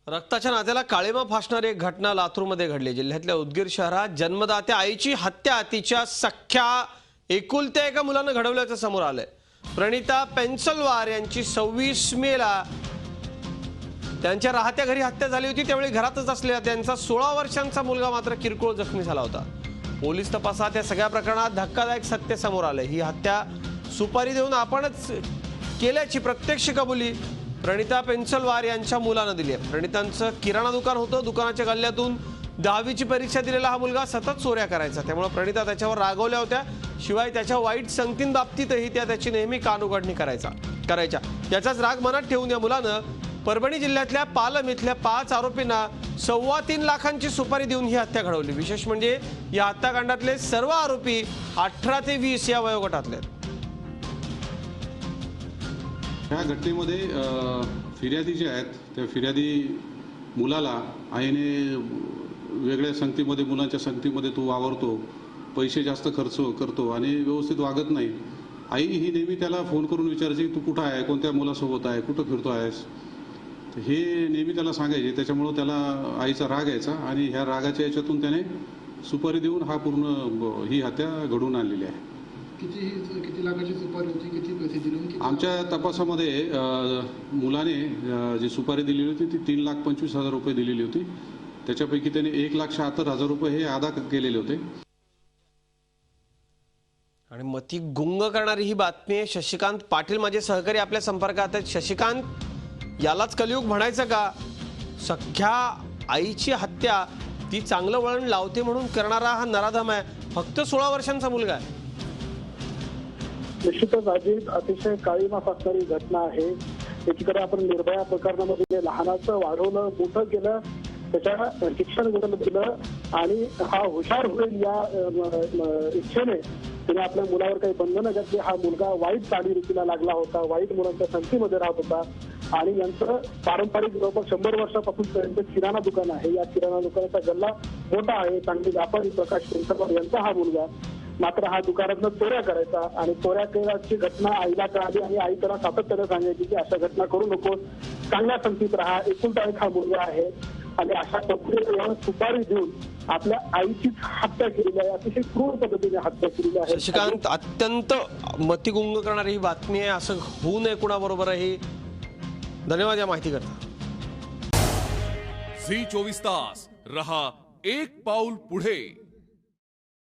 रक्ताच्या नात्याला काळिमा फासणारी एक घटना लातूरमध्ये घडली। जिल्ह्यातल्या उदगीर शहरात जन्मदात्या आईची हत्या तिच्या सख्या एकुलत्या एका मुलाने घडवल्याचं समोर आलंय। प्रणिता पेन्सलवार यांची 26 मेला त्यांच्या राहत्या घरी हत्या झाली होती। त्यावेळी घरातच असलेला त्यांचा 16 वर्षांचा मुलगा मात्र किरकोळ जखमी झाला होता। पोलीस तपासात या सगळ्या प्रकरणात धक्कादायक सत्य समोर आलंय। ही हत्या सुपारी देऊन आपणच केल्याची प्रत्यक्ष कबुली प्रणिता पेन्सलवार यांच्या मुलाने दिली आहे। प्रणितांचं किराणा दुकान होतं। दुकानाच्या गल्ल्यातून 10वीची परीक्षा दिलेला हा मुलगा सतत चोऱ्या करायचा। त्यामुळे प्रणिता त्याच्यावर रागवल्या होत्या। शिवाय त्याच्या वाईट संगतींबाबतीतही त्या त्याची नेहमी कानउघडणी करायच्या। याचाच राग मनात ठेवून या मुलानं परभणी जिल्ह्यातल्या पालम इथल्या 5 आरोपींना 3.25 लाखांची सुपारी देऊन ही हत्या घडवली। विशेष म्हणजे या हत्याकांडातले सर्व आरोपी 18 ते 20 या वयोगटातले आहेत। ह्या घटनेमध्ये फिर्यादी जे आहेत त्या फिर्यादी मुलाला आईने वेगळ्या संगतीमध्ये मुलांच्या संगतीमध्ये तो वावरतो, पैसे जास्त खर्च करतो आणि व्यवस्थित वागत नाही। आई ही नेहमी त्याला फोन करून विचारायची तू कुठं आहे, कोणत्या मुलासोबत आहे, कुठं फिरतो आहेस, हे नेहमी त्याला सांगायचे। त्याच्यामुळे त्याला आईचा राग यायचा आणि ह्या रागाच्या याच्यातून त्याने सुपारी देऊन हा पूर्ण ही हत्या घडवून आणलेली आहे। किती लाखाची सुपारी होती, किती पैसे दिले? आमच्या तपासामध्ये मुलाने जी सुपारी दिलेली होती ती 3,25,000 रुपये दिलेली होती। त्याच्यापैकी त्याने 1,76,000 रुपये हे अदा केलेले होते। आणि मती गुंग करणारी ही बातमी आहे। शशिकांत पाटील माझे सहकारी आपल्या संपर्कात आहेत। शशिकांत, यालाच कलियुग म्हणायचं का? सख्या आईची हत्या ती चांगलं वळण लावते म्हणून करणारा हा नराधम आहे। फक्त 16 वर्षांचा मुलगा आहे। निश्चितच अजित अतिशय काळीमा फासणारी घटना आहे। एकीकडे आपण निर्भया प्रकरणामध्ये लहानाचं वाढवलं, मोठं केलं, त्याच्या शिक्षण दिलं आणि हा हुशार होईल या इच्छेने तिने आपल्या मुलावर काही बंधनं घातली। हा मुलगा वाईट चालीरीतीला लागला होता, वाईट मुलांच्या संगतीमध्ये राहत होता आणि यांचं पारंपरिक जवळपास 100 वर्षापासून त्यांचं किराणा दुकान आहे। या किराणा दुकानाचा गल्ला मोठा आहे। चांगली व्यापारी प्रकाश पेन्सलवार यांचा हा मुलगा मात्र हा दुकानातनं चोऱ्या करायचा आणि चोऱ्या केल्याची घटना आईला कळाली आणि आई त्याला सातत्याने सांगायची की अशा घटना करू नकोस, चांगल्या संगतीत राहा, एकुलता एक हा मुलगा आहे आणि अशा पद्धतीने सुपारी देऊन आपल्या आईचीच हत्या केलेली आहे। अतिशय क्रूर पद्धतीने हत्या केलेली आहे। शशिकांत, अत्यंत मतिगुंग करणारी ही बातमी आहे। असं होऊ नये कुणाबरोबरही। धन्यवाद या माहिती करता। झी 24 तास रहा एक पाऊल पुढे।